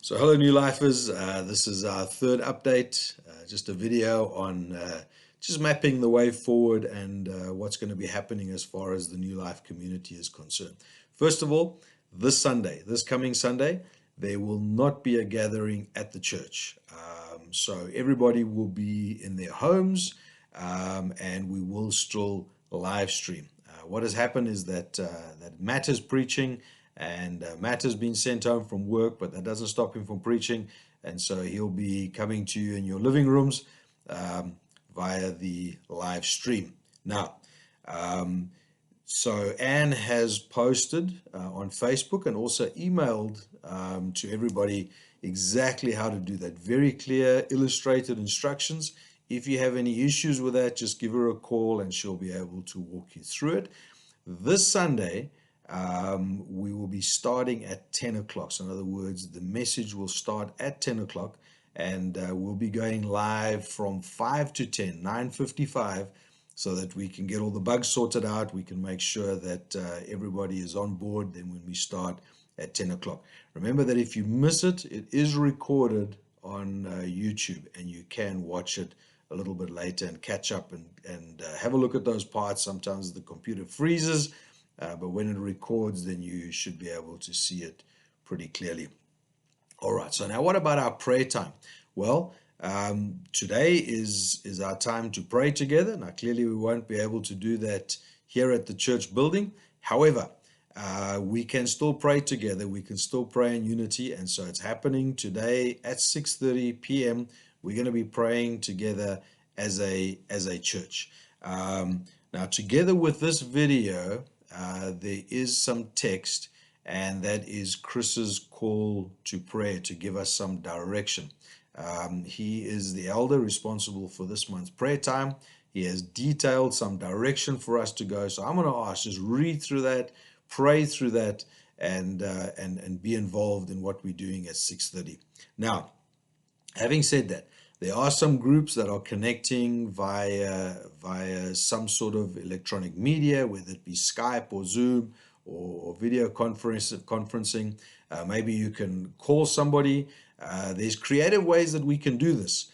So hello New Lifers, this is our third update, just a video on just mapping the way forward and what's going to be happening as far as the New Life community is concerned. First of all, this coming Sunday, there will not be a gathering at the church. So everybody will be in their homes and we will still live stream. What has happened is that Matt is preaching and Matt has been sent home from work, but that doesn't stop him from preaching. And so he'll be coming to you in your living rooms via the live stream. Now, so Anne has posted on Facebook and also emailed to everybody exactly how to do that. Very clear, illustrated instructions. If you have any issues with that, just give her a call and she'll be able to walk you through it. This Sunday, we will be starting at 10 o'clock. So in other words, the message will start at 10 o'clock and we'll be going live from 5 to 10, 9:55, so that we can get all the bugs sorted out. We can make sure that everybody is on board then when we start at 10 o'clock. Remember that if you miss it, it is recorded on YouTube and you can watch it a little bit later and catch up and have a look at those parts. Sometimes the computer freezes, but when it records, then you should be able to see it pretty clearly. All right, so now what about our prayer time? Well, today is our time to pray together. Now, clearly we won't be able to do that here at the church building. However, we can still pray together. We can still pray in unity. And so it's happening today at 6:30 p.m. We're going to be praying together as a church. Now, together with this video, there is some text, and that is Chris's call to prayer to give us some direction. He is the elder responsible for this month's prayer time. He has detailed some direction for us to go. So I'm going to ask, just read through that, pray through that, and be involved in what we're doing at 6:30. Now, having said that, there are some groups that are connecting via some sort of electronic media, whether it be Skype or Zoom or video conferencing. Maybe you can call somebody. There's creative ways that we can do this.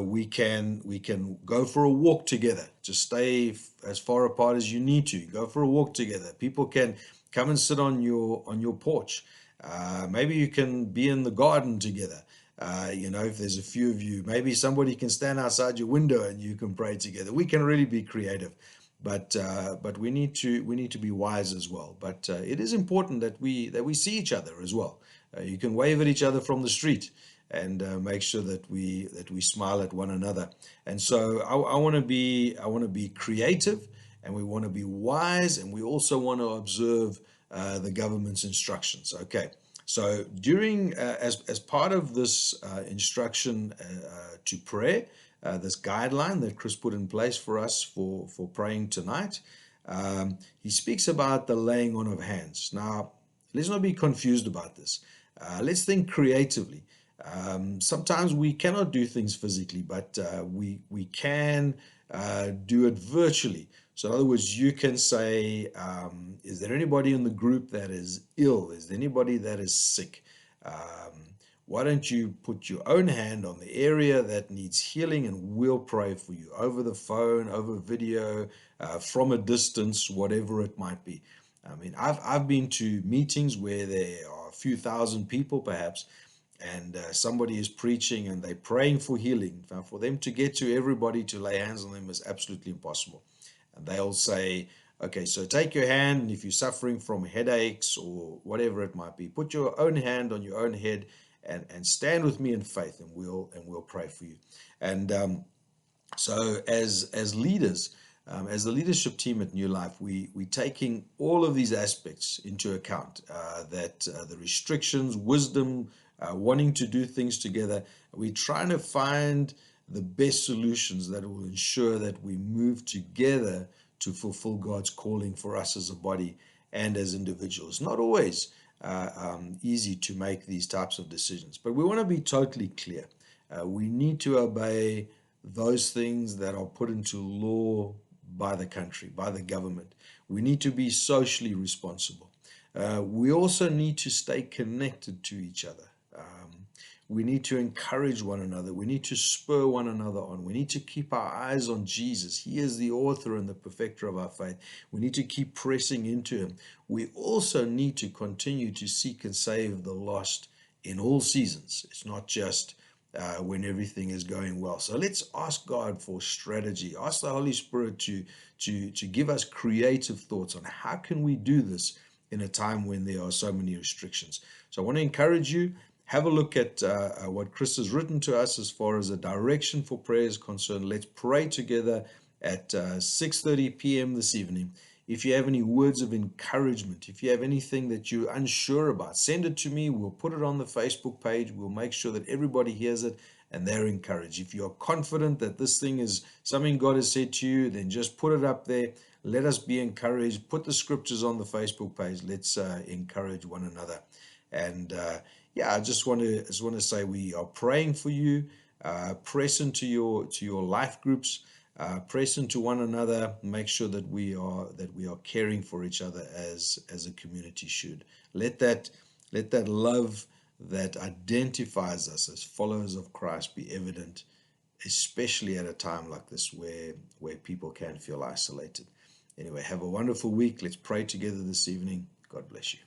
We can go for a walk together. Just stay as far apart as you need to. Go for a walk together. People can come and sit on your porch. Maybe you can be in the garden together. If there's a few of you, maybe somebody can stand outside your window and you can pray together. We can really be creative, but we need to be wise as well. But it is important that we see each other as well. You can wave at each other from the street and make sure that we smile at one another. And so I want to be creative, and we want to be wise, and we also want to observe the government's instructions. Okay. So during, as part of this instruction to prayer, this guideline that Chris put in place for us for praying tonight, he speaks about the laying on of hands. Now, let's not be confused about this. Let's think creatively. Sometimes we cannot do things physically, but we can do it virtually. So in other words, you can say, is there anybody in the group that is ill? Is there anybody that is sick? Why don't you put your own hand on the area that needs healing, and we'll pray for you over the phone, over video, from a distance, whatever it might be. I mean, I've been to meetings where there are a few thousand people perhaps, and somebody is preaching and they're praying for healing. Now, for them to get to everybody to lay hands on them is absolutely impossible. And they'll say, okay, so take your hand, and if you're suffering from headaches or whatever it might be, put your own hand on your own head and stand with me in faith, and we'll pray for you. And so as leaders, as the leadership team at New Life, we're taking all of these aspects into account, that the restrictions, wisdom, wanting to do things together. We're trying to find the best solutions that will ensure that we move together to fulfill God's calling for us as a body and as individuals. Not always easy to make these types of decisions, but we want to be totally clear. We need to obey those things that are put into law by the country, by the government. We need to be socially responsible. We also need to stay connected to each other. We need to encourage one another. We need to spur one another on. We need to keep our eyes on Jesus. He is the author and the perfecter of our faith. We need to keep pressing into him. We also need to continue to seek and save the lost in all seasons. It's not just when everything is going well. So let's ask God for strategy. Ask the Holy Spirit to give us creative thoughts on how can we do this in a time when there are so many restrictions. So I want to encourage you, have a look at what Chris has written to us as far as a direction for prayer is concerned. Let's pray together at 6:30 p.m. this evening. If you have any words of encouragement, if you have anything that you're unsure about, send it to me. We'll put it on the Facebook page. We'll make sure that everybody hears it and they're encouraged. If you're confident that this thing is something God has said to you, then just put it up there. Let us be encouraged. Put the scriptures on the Facebook page. Let's encourage one another. And yeah, I just want to say we are praying for you. Press into your life groups. Press into one another. Make sure that we are caring for each other as a community should. Let that love that identifies us as followers of Christ be evident, especially at a time like this where people can feel isolated. Anyway, have a wonderful week. Let's pray together this evening. God bless you.